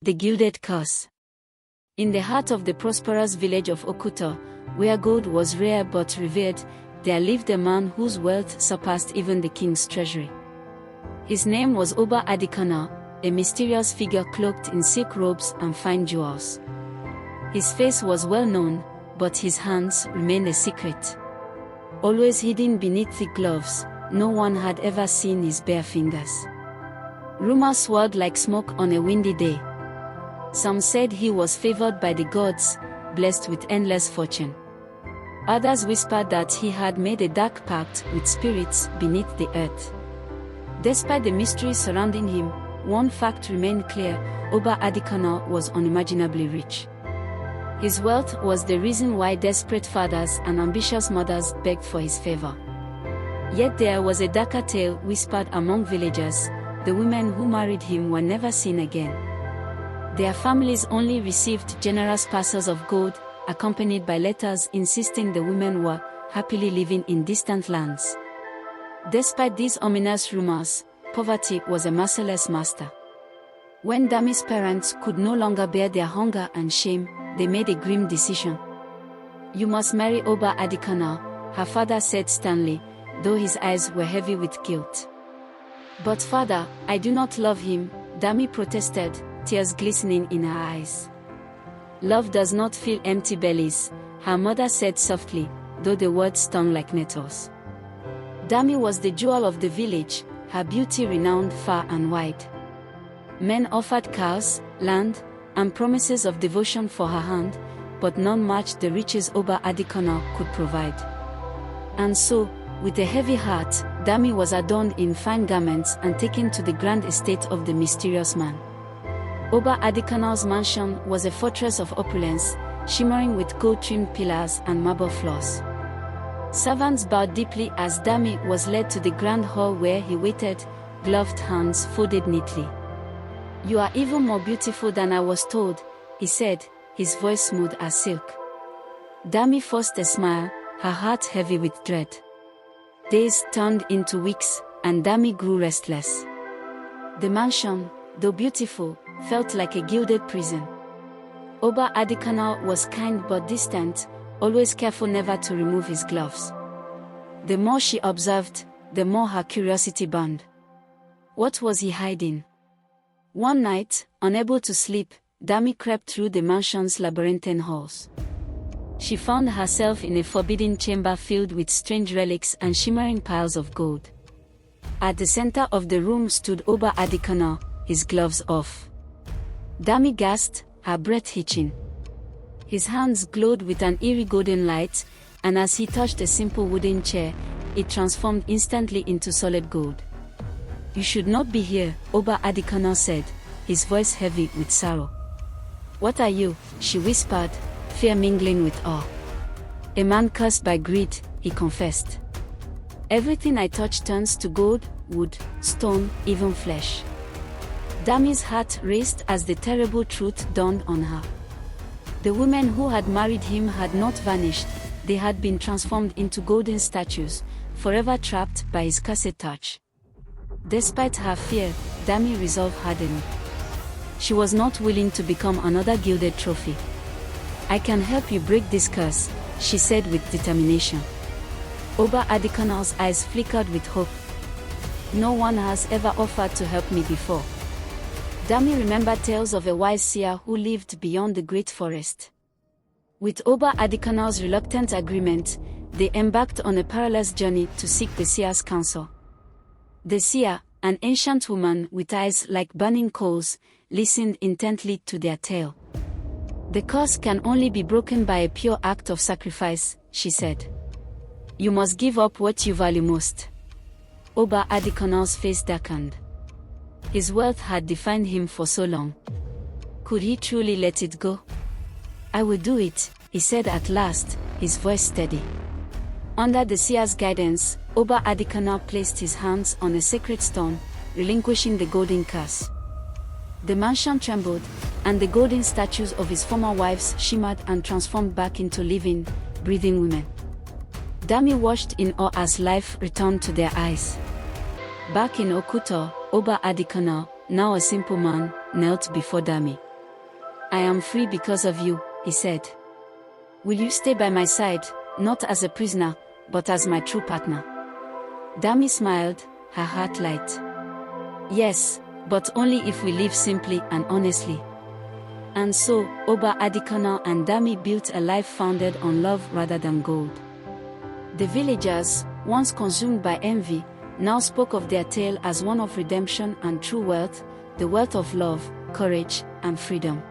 The Gilded Curse. In the heart of the prosperous village of Okuta, where gold was rare but revered, there lived a man whose wealth surpassed even the king's treasury. His name was Oba Adekunle, a mysterious figure cloaked in silk robes and fine jewels. His face was well known, but his hands remained a secret. Always hidden beneath thick gloves, no one had ever seen his bare fingers. Rumors swirled like smoke on a windy day. Some said he was favored by the gods, blessed with endless fortune. Others whispered that he had made a dark pact with spirits beneath the earth. Despite the mystery surrounding him, one fact remained clear: Oba Adekunle was unimaginably rich. His wealth was the reason why desperate fathers and ambitious mothers begged for his favor. Yet there was a darker tale whispered among villagers: the women who married him were never seen again. Their families only received generous parcels of gold, accompanied by letters insisting the women were happily living in distant lands. Despite these ominous rumors, poverty was a merciless master. When Dami's parents could no longer bear their hunger and shame, they made a grim decision. "You must marry Oba Adekunle," her father said sternly, though his eyes were heavy with guilt. "But father, I do not love him," Dami protested, tears glistening in her eyes. "Love does not fill empty bellies," her mother said softly, though the words stung like nettles. Dami was the jewel of the village, her beauty renowned far and wide. Men offered cows, land, and promises of devotion for her hand, but none matched the riches Oba Adekunle could provide. And so, with a heavy heart, Dami was adorned in fine garments and taken to the grand estate of the mysterious man. Oba Adekunle's mansion was a fortress of opulence, shimmering with gold-trimmed pillars and marble floors. Servants bowed deeply as Dami was led to the grand hall where he waited, gloved hands folded neatly. "You are even more beautiful than I was told," he said, his voice smooth as silk. Dami forced a smile, her heart heavy with dread. Days turned into weeks, and Dami grew restless. The mansion, though beautiful, felt like a gilded prison. Oba Adekunle was kind but distant, always careful never to remove his gloves. The more she observed, the more her curiosity burned. What was he hiding? One night, unable to sleep, Dami crept through the mansion's labyrinthine halls. She found herself in a forbidden chamber filled with strange relics and shimmering piles of gold. At the center of the room stood Oba Adekunle, his gloves off. Dami gasped, her breath hitching. His hands glowed with an eerie golden light, and as he touched a simple wooden chair, it transformed instantly into solid gold. "You should not be here," Oba Adekunle said, his voice heavy with sorrow. "What are you?" she whispered, fear mingling with awe. "A man cursed by greed," he confessed. "Everything I touch turns to gold, wood, stone, even flesh." Dami's heart raced as the terrible truth dawned on her. The women who had married him had not vanished, they had been transformed into golden statues, forever trapped by his cursed touch. Despite her fear, Dami resolve hardened. She was not willing to become another gilded trophy. "I can help you break this curse," she said with determination. Oba Adekunle's eyes flickered with hope. "No one has ever offered to help me before." Dami remembered tales of a wise seer who lived beyond the great forest. With Oba Adekunle's reluctant agreement, they embarked on a perilous journey to seek the seer's counsel. The seer, an ancient woman with eyes like burning coals, listened intently to their tale. "The curse can only be broken by a pure act of sacrifice," she said. "You must give up what you value most." Oba Adekunle's face darkened. His wealth had defined him for so long. Could he truly let it go? "I will do it," he said at last, his voice steady. Under the seer's guidance, Oba Adekunle placed his hands on a sacred stone, relinquishing the golden curse. The mansion trembled, and the golden statues of his former wives shimmered and transformed back into living, breathing women. Dami watched in awe as life returned to their eyes. Back in Okuta, Oba Adekunle, now a simple man, knelt before Dami. I am free because of you, he said. Will you stay by my side, not as a prisoner, but as my true partner? Dami smiled, her heart light. Yes, but only if we live simply and honestly. And so, Oba Adekunle and Dami built a life founded on love rather than gold. The villagers, once consumed by envy, now spoke of their tale as one of redemption and true wealth, the wealth of love, courage, and freedom.